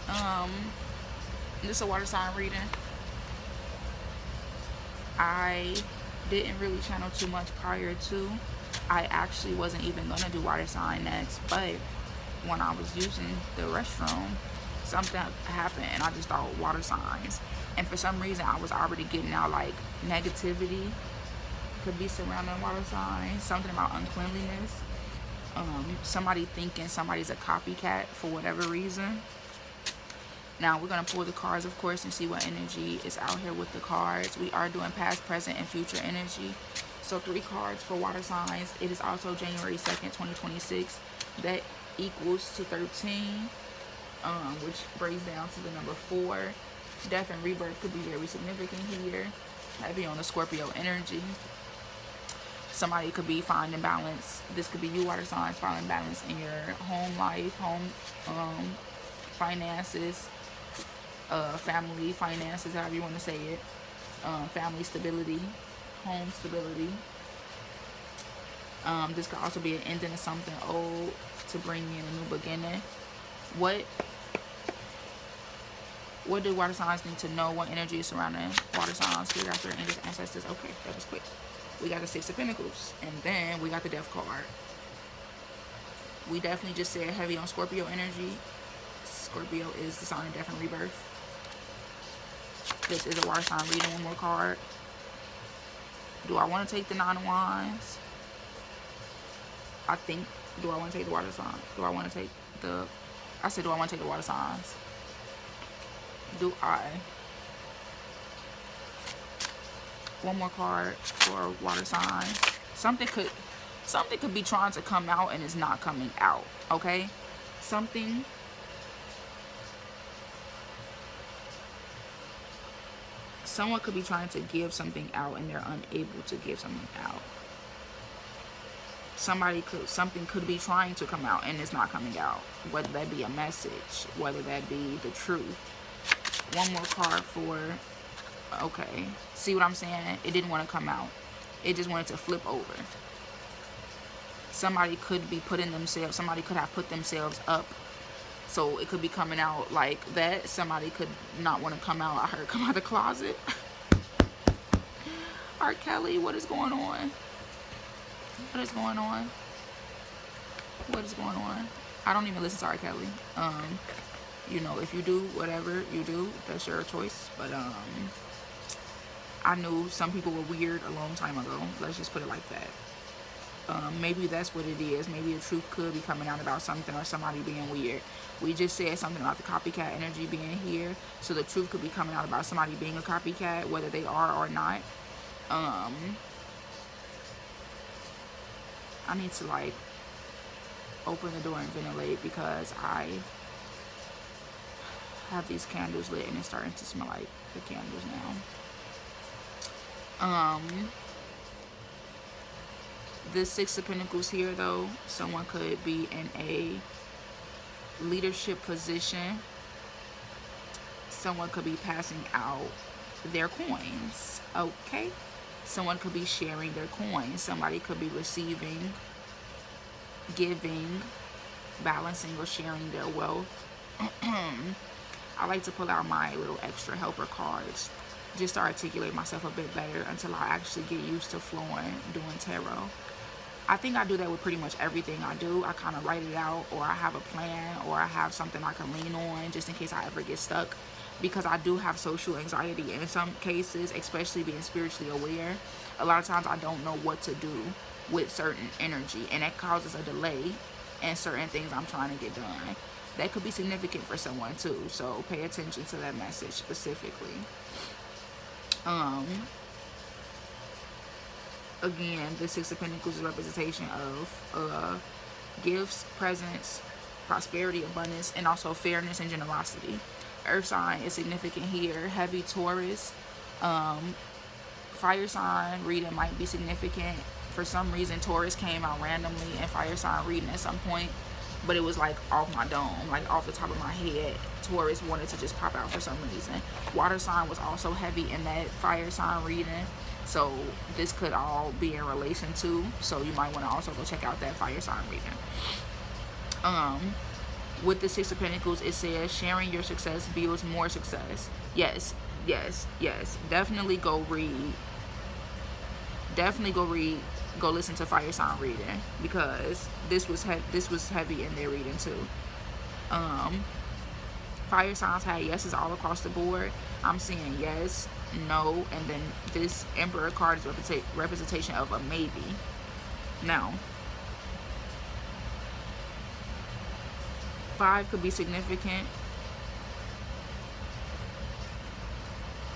Um, this is a water sign reading. I didn't really channel too much prior to. I actually wasn't even gonna do water sign next, but when I was using the restroom, something happened and I just thought water signs. And for some reason, I was already getting out like negativity could be surrounding water signs, something about uncleanliness, somebody thinking somebody's a copycat for whatever reason. Now we're going to pull the cards, of course, and see what energy is out here with the cards. We are doing past, present, and future energy. So 3 cards for water signs. It is also January 2nd, 2026. That equals to 13, which breaks down to the number 4. Death and rebirth could be very significant here. Heavy on the Scorpio energy. Somebody could be finding balance. This could be you, water signs, finding balance in your home life, home finances, family finances, however you want to say it, family stability, home stability. This could also be an ending of something old to bring in a new beginning. What do water signs need to know? What energy is surrounding water signs? Spirit, after angels, ancestors. Okay, that was quick. We got the 6 of Pentacles, and then we got the Death card. We definitely just said heavy on Scorpio energy. Scorpio is the sign of death and rebirth. This is a water sign reading. One more card. Do I want to take the 9 of Wands? I think, do I want to take the water sign? Do I want to take the, I said, do I want to take the water signs? Do I? One more card for water signs. Something could be trying to come out and it's not coming out. Okay? Someone could be trying to give something out and they're unable to give something out. Something could be trying to come out and it's not coming out. Whether that be a message, whether that be the truth. One more card for, okay. See what I'm saying? It didn't want to come out. It just wanted to flip over. Somebody could be putting themselves, somebody could have put themselves up. So it could be coming out like that. Somebody could not want to come out. I heard come out of the closet. R. Kelly, what is going on? What is going on? What is going on? I don't even listen to R. Kelly. You know, if you do whatever you do, that's your choice. But I knew some people were weird a long time ago. Let's just put it like that. Maybe that's what it is. Maybe the truth could be coming out about something or somebody being weird. We just said something about the copycat energy being here. So the truth could be coming out about somebody being a copycat, whether they are or not. I need to like open the door and ventilate because I have these candles lit and it's starting to smell like the candles now. This 6 of Pentacles here though, someone could be in a leadership position. Someone could be passing out their coins. Okay. Someone could be sharing their coins. Somebody could be receiving, giving, balancing, or sharing their wealth. I like to pull out my little extra helper cards just to articulate myself a bit better until I actually get used to flowing doing tarot. I think I do that with pretty much everything I do. I kind of write it out, or I have a plan, or I have something I can lean on just in case I ever get stuck. Because I do have social anxiety, and in some cases, especially being spiritually aware, a lot of times I don't know what to do with certain energy, and that causes a delay in certain things I'm trying to get done. That could be significant for someone too, so pay attention to that message specifically. Again, the 6 of Pentacles is a representation of gifts, presents, prosperity, abundance, and also fairness and generosity. Earth sign is significant here. Heavy Taurus. Fire sign reading might be significant. For some reason, Taurus came out randomly in fire sign reading at some point, but it was like off my dome, like off the top of my head. Taurus wanted to just pop out for some reason. Water sign was also heavy in that fire sign reading. So this could all be in relation to. So you might want to also go check out that fire sign reading. With the Six of Pentacles, it says sharing your success builds more success. Yes, yes, yes. Definitely go read. Definitely go read. Go listen to fire sign reading, because this was heavy in their reading too. Fire signs had yeses all across the board. I'm seeing yes, no, and then this Emperor card is representation of a maybe. Now, 5 could be significant.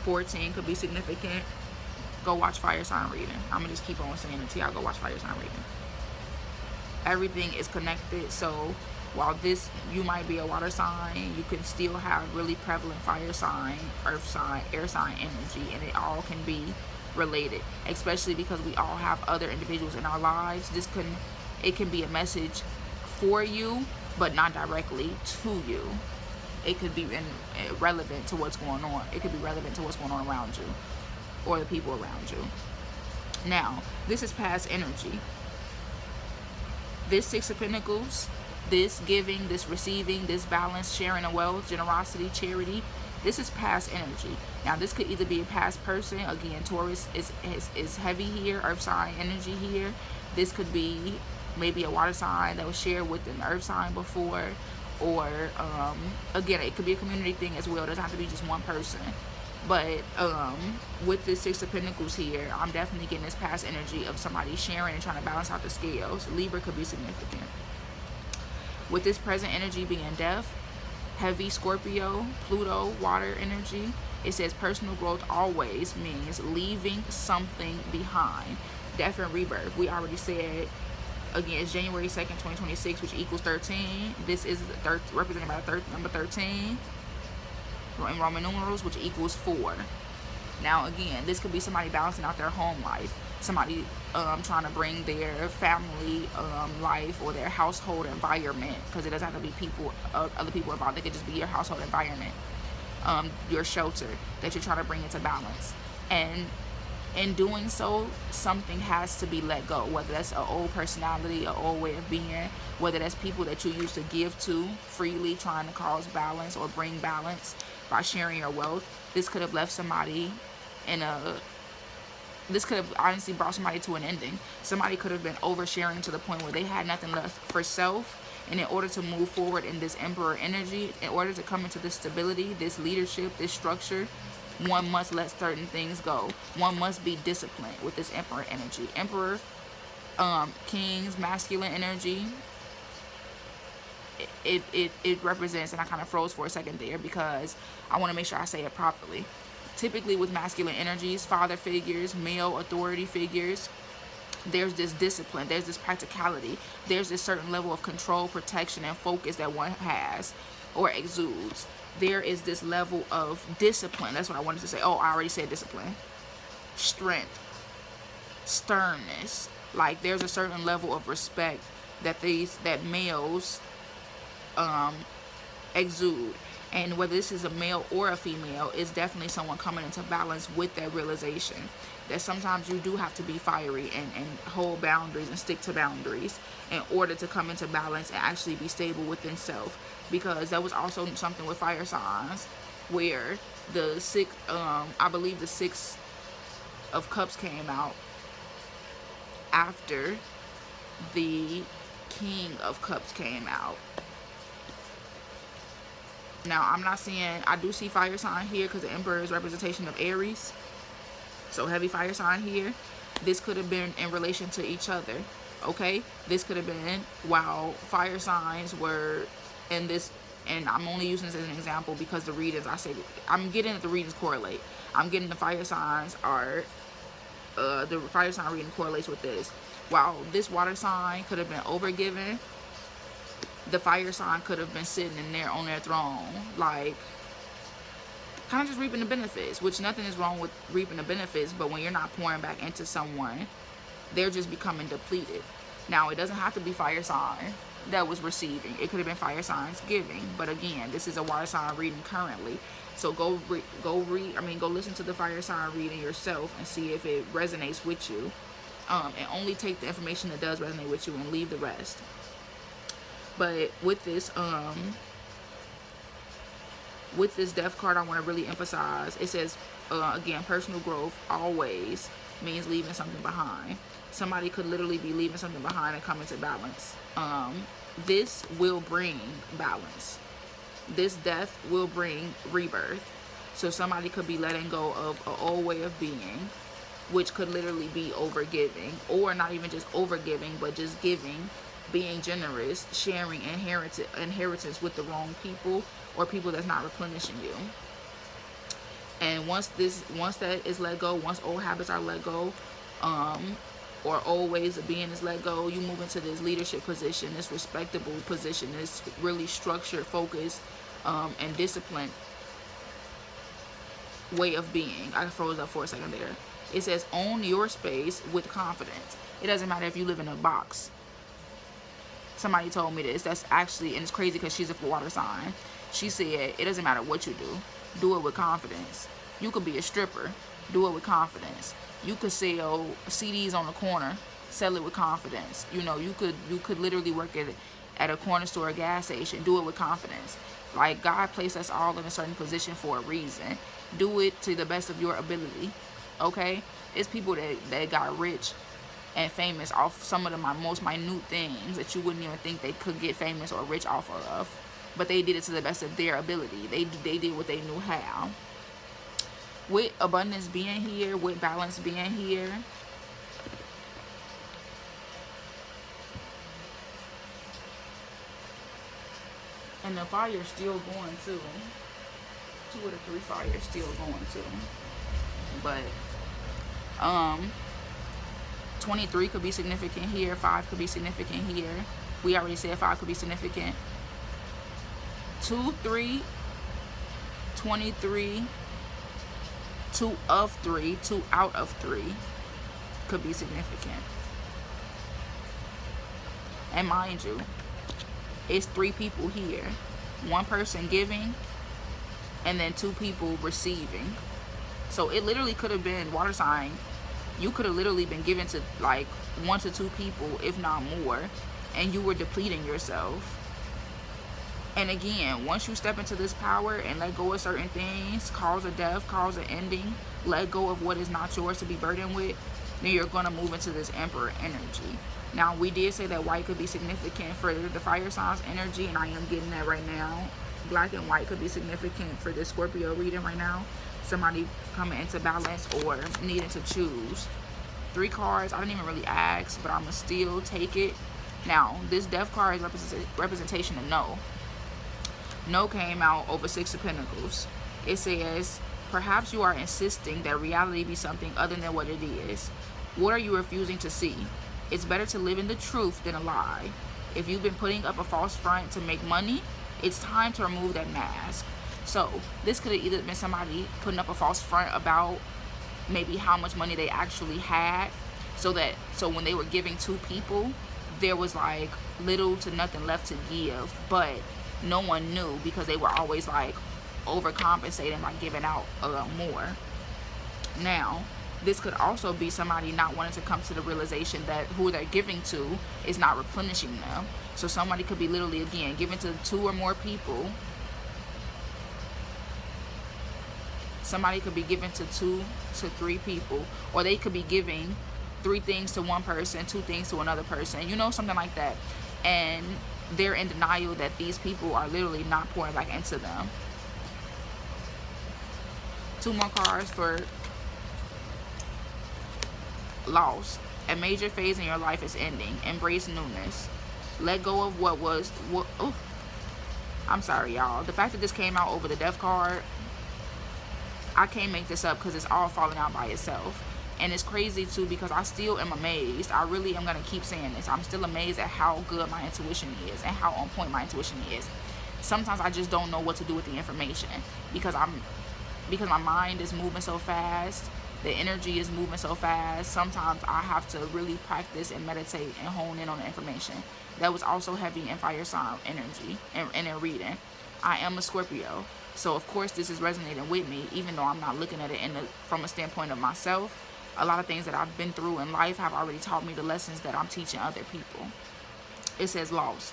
14 could be significant. Go watch fire sign reading. I'm gonna just keep on saying it till y'all go watch fire sign reading. Everything is connected, so while this, you might be a water sign, you can still have really prevalent fire sign, earth sign, air sign energy, and it all can be related, especially because we all have other individuals in our lives. It can be a message for you, but not directly to you. It could be relevant to what's going on. It could be relevant to what's going on around you or the people around you. Now, this is past energy. This Six of Pentacles, this giving, this receiving, this balance, sharing of wealth, generosity, charity, this is past energy. Now, this could either be a past person. Again, Taurus is heavy here, earth sign energy here. This could be maybe a water sign that was shared with an earth sign before, or again, it could be a community thing as well. It doesn't have to be just one person. But with this Six of Pentacles here, I'm definitely getting this past energy of somebody sharing and trying to balance out the scales. Libra could be significant. With this present energy being death, heavy Scorpio, Pluto, water energy, it says personal growth always means leaving something behind. Death and rebirth. We already said, again, it's January 2nd, 2026, which equals 13. This is represented by number 13 in Roman numerals, which equals 4. Now, again, this could be somebody balancing out their home life, somebody trying to bring their family life or their household environment, because it doesn't have to be other people involved. It could just be your household environment, your shelter that you're trying to bring into balance. And in doing so, something has to be let go, whether that's an old personality, an old way of being, whether that's people that you used to give to freely, trying to cause balance or bring balance by sharing your wealth. This could have left somebody this could have honestly brought somebody to an ending. Somebody could have been oversharing to the point where they had nothing left for self. And in order to move forward in this Emperor energy, in order to come into this stability, this leadership, this structure, one must let certain things go. One must be disciplined with this Emperor energy. Emperor, Kings, masculine energy. It represents, and I kind of froze for a second there because I want to make sure I say it properly. Typically with masculine energies, father figures, male authority figures, there's this discipline, there's this practicality, there's this certain level of control, protection, and focus that one has or exudes. There is this level of discipline. That's what I wanted to say. Oh, I already said discipline. Strength, sternness. Like, there's a certain level of respect that males exude. And whether this is a male or a female, it's definitely someone coming into balance with that realization that sometimes you do have to be fiery and hold boundaries and stick to boundaries in order to come into balance and actually be stable within self. Because that was also something with fire signs where I believe the Six of Cups came out after the King of Cups came out. Now, I do see fire sign here because the Emperor is representation of Aries. So heavy fire sign here. This could have been in relation to each other. Okay? This could have been while fire signs were in this, and I'm only using this as an example because the readings, I'm getting that the readings correlate. I'm getting the fire signs are, the fire sign reading correlates with this. While this water sign could have been overgiven, the fire sign could have been sitting in there on their throne, like, kind of just reaping the benefits, which nothing is wrong with reaping the benefits, but when you're not pouring back into someone, they're just becoming depleted. Now, it doesn't have to be fire sign that was receiving. It could have been fire signs giving, but again, this is a water sign reading currently. So go listen to the fire sign reading yourself and see if it resonates with you, and only take the information that does resonate with you and leave the rest. But with this With this death card, I want to really emphasize, it says, again, personal growth always means leaving something behind. Somebody could literally be leaving something behind and come into balance. This will bring balance. This death will bring rebirth. So somebody could be letting go of an old way of being, which could literally be overgiving, or not even just overgiving, but just giving, being generous, sharing inheritance with the wrong people, or people that's not replenishing you. And once that is let go, once old habits are let go, or old ways of being is let go, you move into this leadership position, this respectable position, this really structured, focused, and disciplined way of being. I froze up for a second there. It says own your space with confidence. It doesn't matter if you live in a box. Somebody told me this. That's actually, and it's crazy because she's a water sign. She said, it doesn't matter what you do it with confidence. You could be a stripper, do it with confidence. You could sell CDs on the corner, sell it with confidence. You know, you could literally work at a corner store, a gas station, do it with confidence. Like, God placed us all in a certain position for a reason. Do it to the best of your ability, okay? It's people that got rich and famous off some of the most minute things that you wouldn't even think they could get famous or rich off of. But they did it to the best of their ability. They did what they knew how. With abundance being here, with balance being here, and the fire's still going too. 2 of the 3 fires still going too. But 23 could be significant here. 5 could be significant here. We already said 5 could be significant. 2, 3, 23, 2 of 3, 2 out of 3 could be significant. And mind you, it's 3 people here. 1 person giving, and then 2 people receiving. So it literally could have been, water sign, you could have literally been given to like 1 to 2 people, if not more, and you were depleting yourself. And again, once you step into this power and let go of certain things, cause a death, cause an ending, let go of what is not yours to be burdened with, then you're going to move into this Emperor energy. Now, we did say that white could be significant for the fire signs energy, and I am getting that right now. Black and white could be significant for this Scorpio reading right now. Somebody coming into balance or needing to choose. 3 cards, I didn't even really ask, but I'm going to still take it. Now, this death card is representation of no. No came out over 6 of Pentacles. It says, perhaps you are insisting that reality be something other than what it is. What are you refusing to see? It's better to live in the truth than a lie. If you've been putting up a false front to make money, it's time to remove that mask. So this could have either been somebody putting up a false front about maybe how much money they actually had, so when they were giving to people, there was like little to nothing left to give, but no one knew because they were always like overcompensating by giving out more. Now, this could also be somebody not wanting to come to the realization that who they're giving to is not replenishing them. So somebody could be literally, again, giving to 2 or more people. Somebody could be giving to 2 to 3 people, or they could be giving 3 things to 1 person, 2 things to another person, you know, something like that. And they're in denial that these people are literally not pouring back into them. 2 more cards for loss. A major phase in your life is ending. Embrace newness. Let go of I'm sorry, y'all. The fact that this came out over the death card, I can't make this up because it's all falling out by itself. And it's crazy too because I still am amazed. I really am going to keep saying this. I'm still amazed at how good my intuition is and how on point my intuition is. Sometimes I just don't know what to do with the information because my mind is moving so fast. The energy is moving so fast. Sometimes I have to really practice and meditate and hone in on the information. That was also heavy in fire sign energy and in reading. I am a Scorpio. So of course this is resonating with me, even though I'm not looking at it from a standpoint of myself. A lot of things that I've been through in life have already taught me the lessons that I'm teaching other people. It says loss.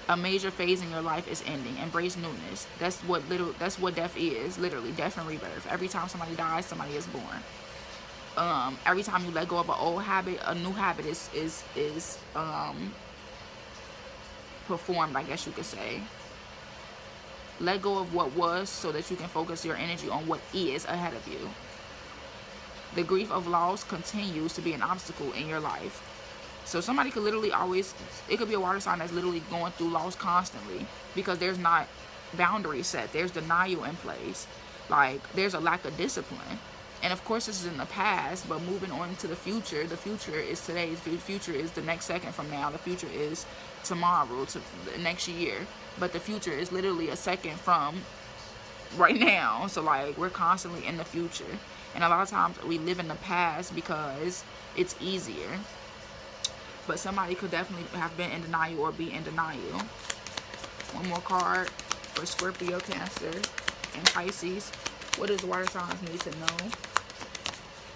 A major phase in your life is ending. Embrace newness. That's what death is. Literally, death and rebirth. Every time somebody dies, somebody is born. Every time you let go of an old habit, a new habit is performed, I guess you could say. Let go of what was so that you can focus your energy on what is ahead of you. The grief of loss continues to be an obstacle in your life. So somebody could literally always, it could be a water sign that's literally going through loss constantly because there's not boundaries set. There's denial in place. Like, there's a lack of discipline. And of course, this is in the past, but moving on to the future is today. The future is the next second from now. The future is tomorrow, to the next year. But the future is literally a second from right now. So, like, we're constantly in the future. And a lot of times we live in the past because it's easier. But somebody could definitely have been in denial or be in denial. One more card for Scorpio, Cancer, and Pisces. What does water signs need to know?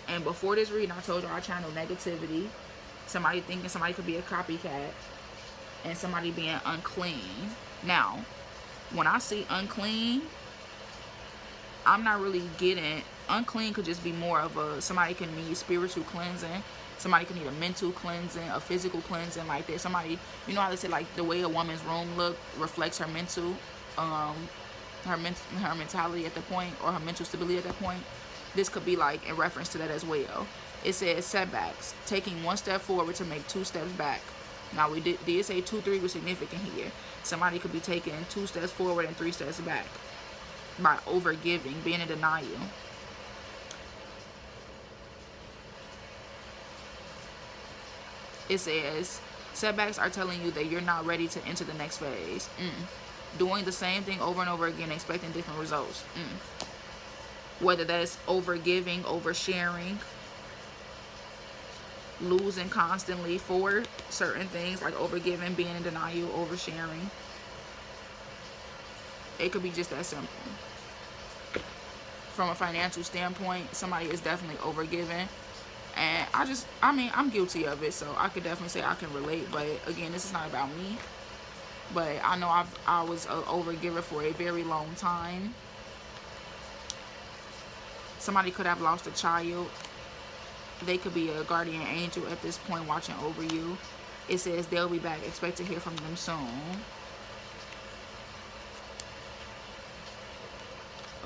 And before this reading, I told you I channel negativity. Somebody thinking somebody could be a copycat. And somebody being unclean. Now, when I see unclean, I'm not really getting... Unclean could just be more of a... Somebody can need spiritual cleansing. Somebody can need a mental cleansing, a physical cleansing like that. Somebody, you know how they say, like, the way a woman's room look reflects her mental, her mentality at the point, or her mental stability at that point. This could be like in reference to that as well. It says setbacks, taking one step forward to make 2 steps back. Now we did say 2, 3 was significant here. Somebody could be taking 2 steps forward and 3 steps back by overgiving, being in denial. It says, setbacks are telling you that you're not ready to enter the next phase. Doing the same thing over and over again, expecting different results. Whether that's overgiving, oversharing, losing constantly for certain things, like overgiving, being in denial, oversharing. It could be just that simple. From a financial standpoint, somebody is definitely overgiving. And I'm guilty of it, so I could definitely say I can relate. But again, this is not about me. But I know I was an overgiver for a very long time. Somebody could have lost a child. They could be a guardian angel at this point watching over you. It says they'll be back. Expect to hear from them soon.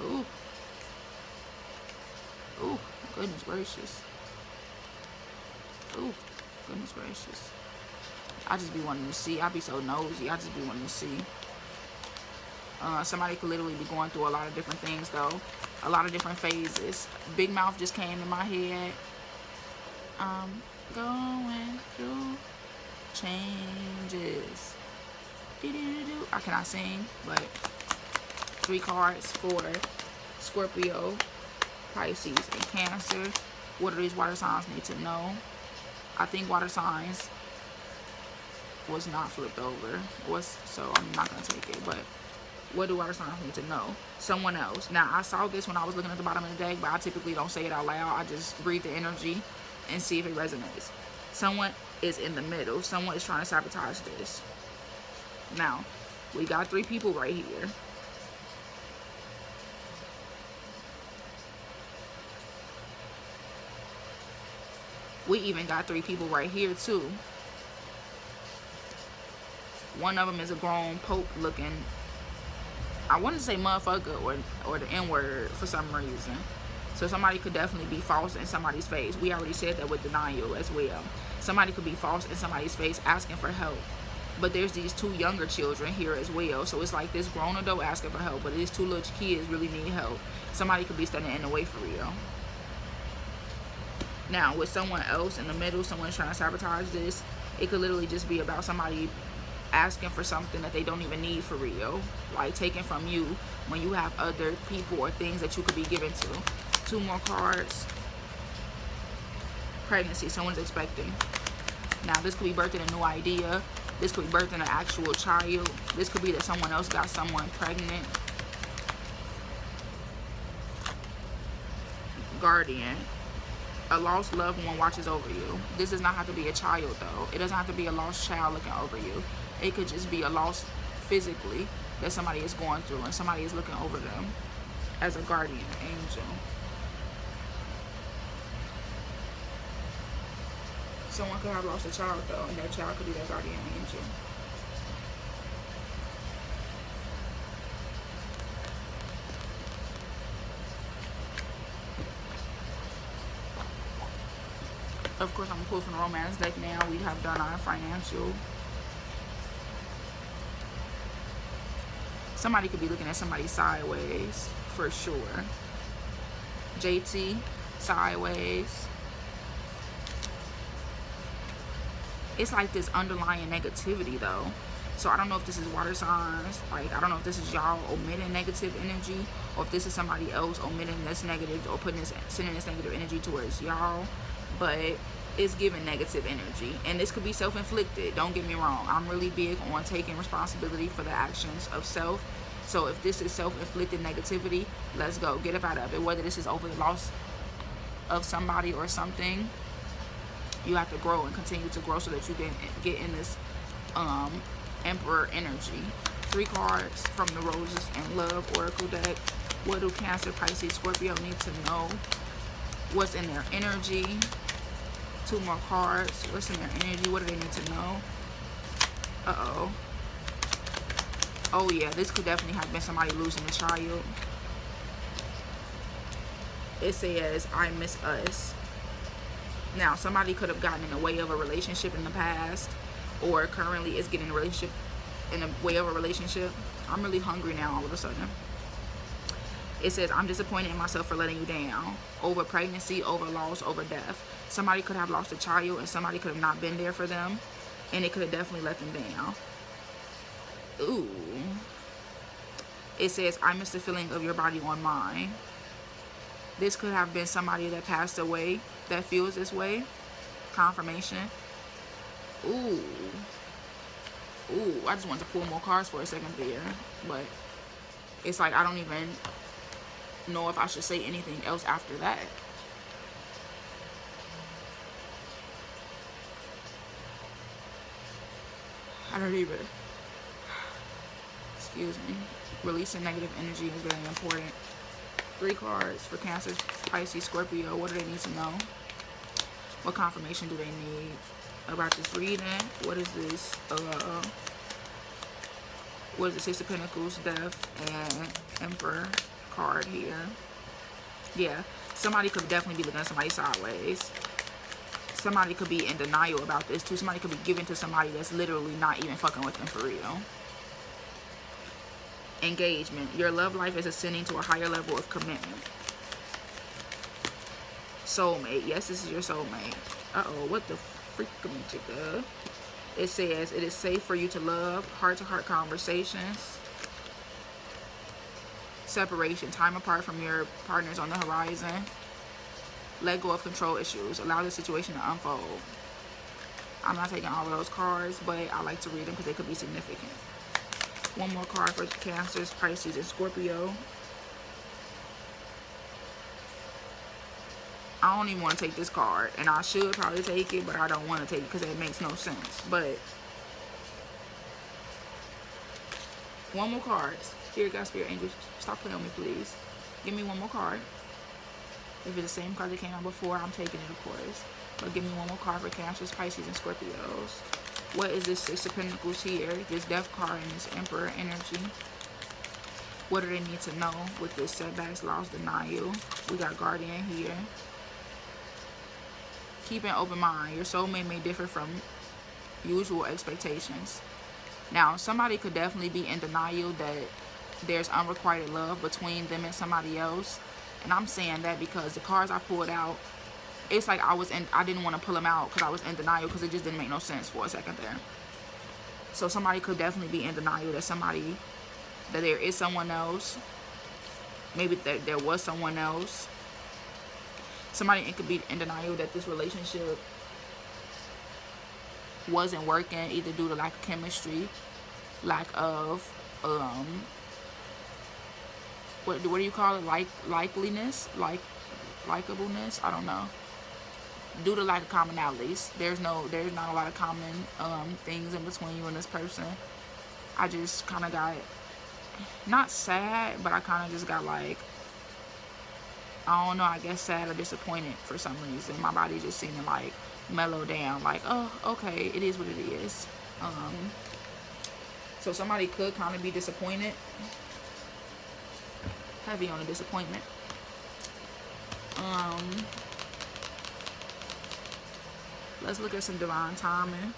Ooh. Ooh, goodness gracious. Ooh, goodness gracious. I just be wanting to see. I be so nosy. I just be wanting to see. Somebody could literally be going through a lot of different things, though. A lot of different phases. Big mouth just came in my head. I'm going through changes. I cannot sing, but 3 cards for Scorpio, Pisces, and Cancer. What do these water signs need to know? I think water signs was not flipped over. So I'm not going to take it. But what do water signs need to know? Someone else. Now, I saw this when I was looking at the bottom of the deck, but I typically don't say it out loud. I just breathe the energy and see if it resonates. Someone is in the middle. Someone is trying to sabotage this. Now, we got 3 people right here. We even got 3 people right here, too. One of them is a grown pope looking, I wanted to say motherfucker or the N-word for some reason. So somebody could definitely be false in somebody's face. We already said that with denial as well. Somebody could be false in somebody's face asking for help. But there's these 2 younger children here as well. So it's like this grown adult asking for help, but these 2 little kids really need help. Somebody could be standing in the way for real. Now, with someone else in the middle, someone's trying to sabotage this, it could literally just be about somebody asking for something that they don't even need for real. Like taking from you when you have other people or things that you could be given to. 2 more cards. Pregnancy, someone's expecting. Now, this could be birthing a new idea. This could be birthing an actual child. This could be that someone else got someone pregnant. Guardian. A lost loved one watches over you. This does not have to be a child, though. It doesn't have to be a lost child looking over you. It could just be a loss physically that somebody is going through, and somebody is looking over them as a guardian angel. Someone could have lost a child though, and that child could be their guardian angel. Of course, I'm going to pull from the romance deck now. We have done our financial. Somebody could be looking at somebody sideways, for sure. JT, sideways. It's like this underlying negativity, though. So I don't know if this is water signs. Like, I don't know if this is y'all omitting negative energy, or if this is somebody else omitting this negative, or sending this negative energy towards y'all. But it's giving negative energy, and this could be self-inflicted. Don't get me wrong, I'm really big on taking responsibility for the actions of self. So if this is self-inflicted negativity, let's go, get up out of it. Whether this is over the loss of somebody or something, you have to grow and continue to grow so that you can get in this Emperor energy. 3 cards from the Roses and Love Oracle deck. What do Cancer, Pisces, Scorpio need to know? What's in their energy? 2 more cards. What's in their energy? What do they need to know? Uh-oh. Oh, yeah. This could definitely have been somebody losing a child. It says, I miss us. Now, somebody could have gotten in the way of a relationship in the past, or currently is getting a relationship in the way of a relationship. I'm really hungry now all of a sudden. It says, I'm disappointed in myself for letting you down. Over pregnancy, over loss, over death. Somebody could have lost a child, and somebody could have not been there for them, and it could have definitely let them down. Ooh. It says, I miss the feeling of your body on mine. This could have been somebody that passed away that feels this way. Confirmation. Ooh. Ooh, I just wanted to pull more cards for a second there, but it's like I don't even know if I should say anything else after that. I don't even. Excuse me. Releasing negative energy is very important. 3 cards for Cancer, Pisces, Scorpio. What do they need to know? What confirmation do they need about this reading? What is this? What is the 6 of Pentacles, Death, and Emperor card here? Yeah, somebody could definitely be looking at somebody sideways. Somebody could be in denial about this too. Somebody could be giving to somebody that's literally not even fucking with them for real. Engagement. Your love life is ascending to a higher level of commitment. Soulmate. Yes, this is your soulmate. Uh-oh, what the freak, chica? It says, it is safe for you to love. Heart-to-heart conversations. Separation. Time apart from your partners on the horizon. Let go of control issues. Allow the situation to unfold. I'm not taking all of those cards, but I like to read them because they could be significant. 1 more card for Cancers, Pisces, and Scorpio. I don't even want to take this card, and I should probably take it, but I don't want to take it because it makes no sense. But 1 more card. Dear God, Spirit, Angels, stop playing with me, please. Give me 1 more card. If it's the same card that came out before, I'm taking it, of course. But give me 1 more card for Cancers, Pisces, and Scorpios. What is this 6 of Pentacles here? This Death card and this Emperor energy. What do they need to know with this setbacks, loss, denial? We got Guardian here. Keep an open mind. Your soulmate may differ from usual expectations. Now, somebody could definitely be in denial that there's unrequited love between them and somebody else. And I'm saying that because the cards I pulled out, it's like I didn't want to pull them out because I was in denial because it just didn't make no sense for a second there. So somebody could definitely be in denial that there is someone else. Maybe there was someone else. Somebody could be in denial that this relationship wasn't working, either due to lack of chemistry, lack of what do you call it? Likeliness, likableness. I don't know. due to lack of commonalities. There's not a lot of common things in between you and this person. I just kind of got, not sad, but I kind of just got like, I don't know, I guess sad or disappointed for some reason. My body just seemed to like mellow down, like, oh, okay, it is what it is. So somebody could kind of be disappointed, heavy on the disappointment. Let's look at some divine timing.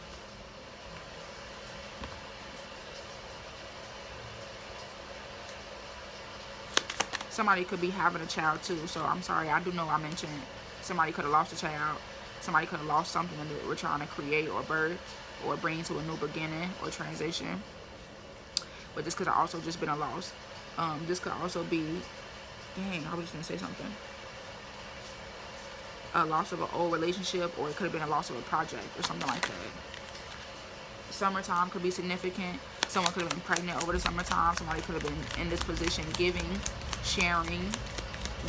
Somebody could be having a child too. So I'm sorry, I do know I mentioned somebody could have lost a child. Somebody could have lost something that we're trying to create or birth or bring to a new beginning or transition. But this could have also just been a loss. This could also be, dang, I was just going to say something. A loss of an old relationship, or it could have been a loss of a project or something like that. Summertime could be significant. Someone could have been pregnant over the summertime. Somebody could have been in this position giving, sharing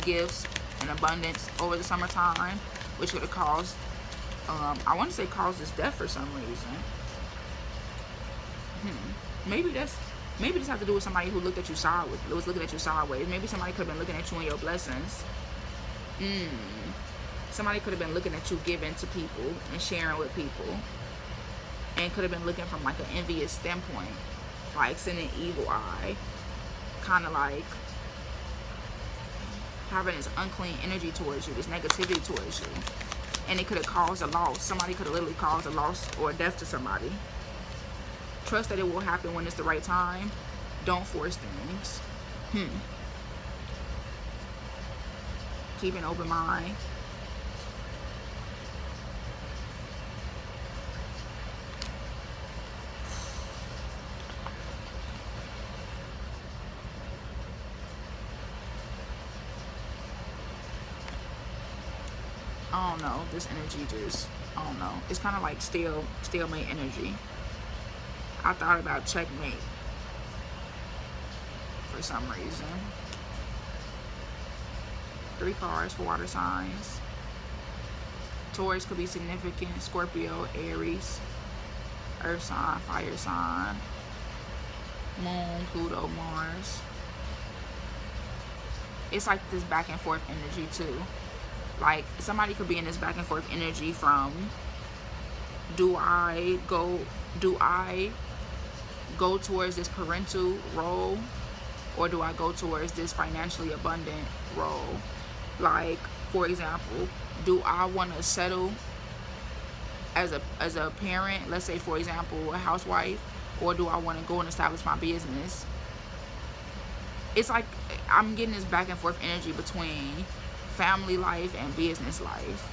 gifts in abundance over the summertime, which would have caused, I want to say caused this death for some reason. Maybe this has to do with somebody who looked at you sideways, was looking at you sideways. Maybe somebody could have been looking at you and your blessings. Somebody could have been looking at you giving to people and sharing with people, and could have been looking from like an envious standpoint, like sending evil eye, kind of like having this unclean energy towards you, this negativity towards you, and it could have caused a loss. Somebody could have literally caused a loss or a death to somebody. Trust that it will happen when it's the right time. Don't force things. Keep an open mind. I don't know, this energy just, I don't know. It's kind of like stalemate energy. I thought about checkmate for some reason. 3 cards for water signs. Taurus could be significant. Scorpio, Aries, earth sign, fire sign, moon, Pluto, Mars. It's like this back and forth energy too. Like somebody could be in this back and forth energy from, do I go towards this parental role, or do I go towards this financially abundant role? Like, for example, do I want to settle as a parent, let's say for example a housewife, or do I want to go and establish my business? It's like I'm getting this back and forth energy between family life and business life.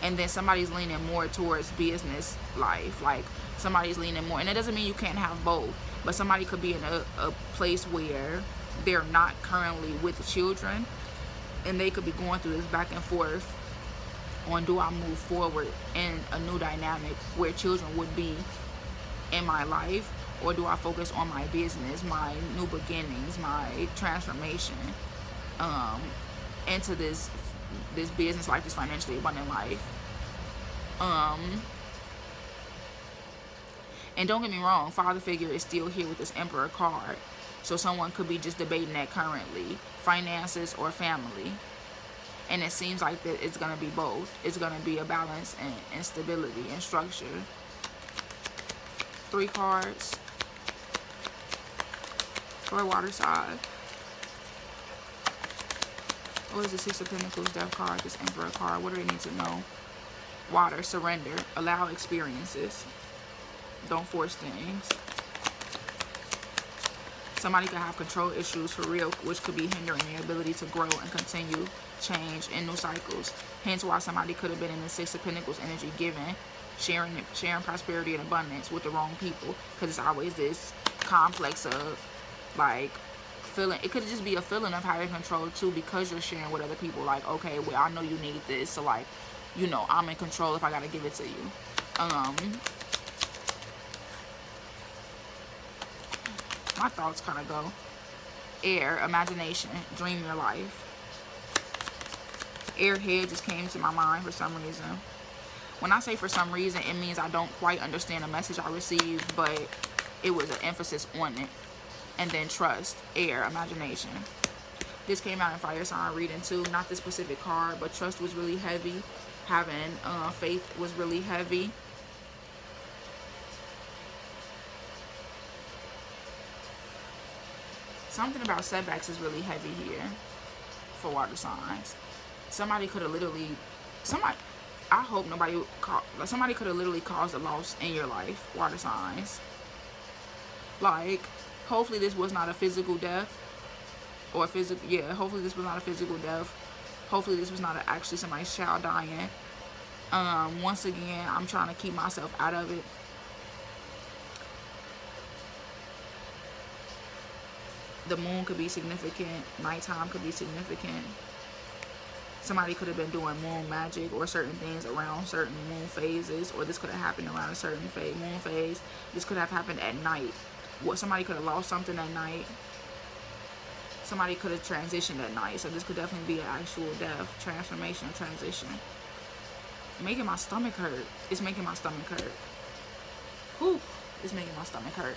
And then somebody's leaning more towards business life. Like somebody's leaning more, and it doesn't mean you can't have both, but somebody could be in a place where they're not currently with the children, and they could be going through this back and forth on, do I move forward in a new dynamic where children would be in my life, or do I focus on my business, my new beginnings, my transformation into this business life, this financially abundant life. And don't get me wrong, father figure is still here with this Emperor card. So someone could be just debating that currently, finances or family. And it seems like that it's going to be both. It's going to be a balance and stability and structure. 3 cards for a water side. What is the 6 of Pentacles, Death card, this Emperor card? What do they need to know? Water, surrender. Allow experiences. Don't force things. Somebody could have control issues for real, which could be hindering their ability to grow and continue change in new cycles. Hence why somebody could have been in the 6 of Pentacles energy, giving, sharing prosperity and abundance with the wrong people. Because it's always this complex of like feeling. It could just be a feeling of having control too, because you're sharing with other people. Like, okay, well, I know you need this, so like, you know, I'm in control if I gotta give it to you. My thoughts kind of go. Air, imagination, dream your life. Airhead just came to my mind for some reason. When I say for some reason, it means I don't quite understand the message I received, but it was an emphasis on it. And then trust, air, imagination. This came out in fire sign reading too. Not this specific card, but trust was really heavy. Having faith was really heavy. Something about setbacks is really heavy here for water signs. Somebody could have literally, I hope somebody could have literally caused a loss in your life, water signs. Like, hopefully this was not a physical death. Or hopefully this was not a physical death. Hopefully this was not actually somebody's child dying. Once again, I'm trying to keep myself out of it. The moon could be significant. Nighttime could be significant. Somebody could have been doing moon magic or certain things around certain moon phases. Or this could have happened around a certain moon phase. This could have happened at night. Somebody could have lost something at night. Somebody could have transitioned at night. So this could definitely be an actual death, transformation, transition. Making my stomach hurt. It's making my stomach hurt. Whew. It's making my stomach hurt.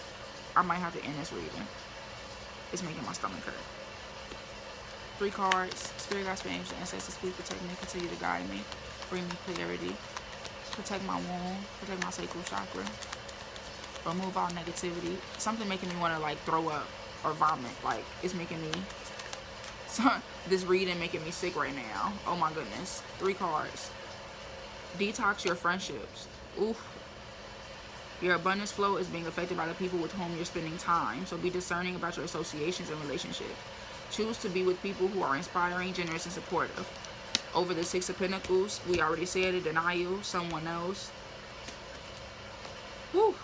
I might have to end this reading. It's making my stomach hurt. 3 cards. Spirit, God, Spirit, angels, ancestors, please protect me. Continue to guide me. Bring me clarity. Protect my womb. Protect my sacral chakra. Remove all negativity. Something making me want to like throw up or vomit. Like, it's making me, this reading making me sick right now. Oh my goodness. 3 cards. Detox your friendships. Oof. Your abundance flow is being affected by the people with whom you're spending time. So be discerning about your associations and relationships. Choose to be with people who are inspiring, generous, and supportive. Over the 6 of Pentacles, we already said it, denial, someone else. Woo.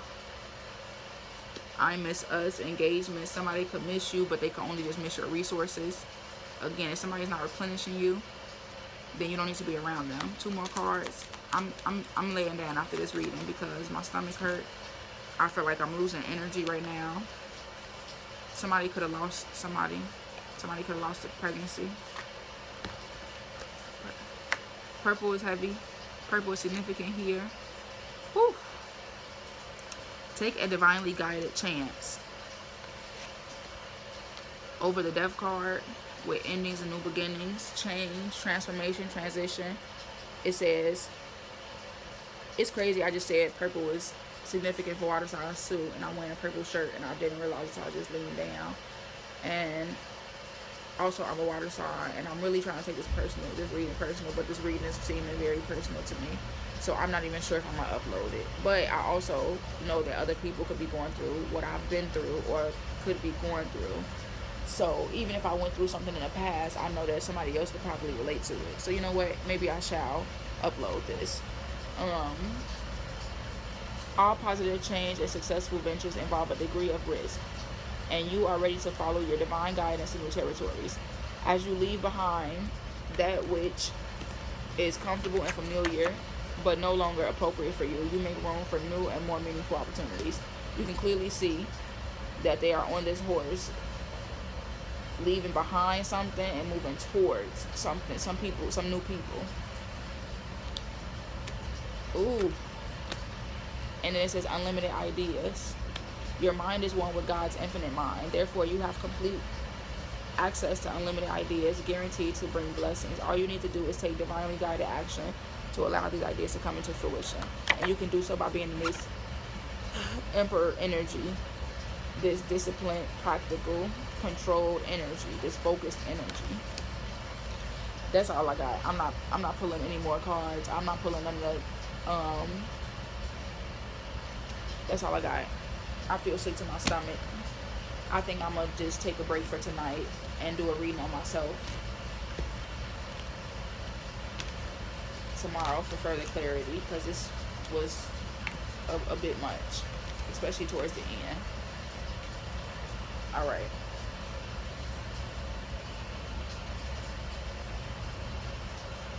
I miss us, engagement. Somebody could miss you, but they could only just miss your resources. Again, if somebody's not replenishing you, then you don't need to be around them. 2 more cards. I'm laying down after this reading because my stomach hurt. I feel like I'm losing energy right now. Somebody could have lost somebody. Somebody could have lost a pregnancy. Purple is heavy. Purple is significant here. Whew. Take a divinely guided chance. Over the death card, with endings and new beginnings, change, transformation, transition. It says, it's crazy, I just said purple is significant for water signs too, and I'm wearing a purple shirt and I didn't realize it, so I just leaned down. And also I'm a water sign, and I'm really trying to take this reading personal, but this reading is seeming very personal to me. So I'm not even sure if I'm going to upload it. But I also know that other people could be going through what I've been through or could be going through. So even if I went through something in the past, I know that somebody else could probably relate to it. So you know what? Maybe I shall upload this. All positive change and successful ventures involve a degree of risk. And you are ready to follow your divine guidance in new territories. As you leave behind that which is comfortable and familiar, but no longer appropriate for you, you make room for new and more meaningful opportunities. You can clearly see that they are on this horse, leaving behind something and moving towards something, some new people. Ooh. And then it says unlimited ideas. Your mind is one with God's infinite mind. Therefore, you have complete access to unlimited ideas, guaranteed to bring blessings. All you need to do is take divinely guided action to allow these ideas to come into fruition. And you can do so by being in this emperor energy, this disciplined, practical, controlled energy, this focused energy. That's all I got. I'm not pulling any more cards. I'm not pulling none of that. That's all I got. I feel sick to my stomach. I think I'm gonna just take a break for tonight and do a reading on myself tomorrow for further clarity, because this was a bit much, especially towards the end. All right.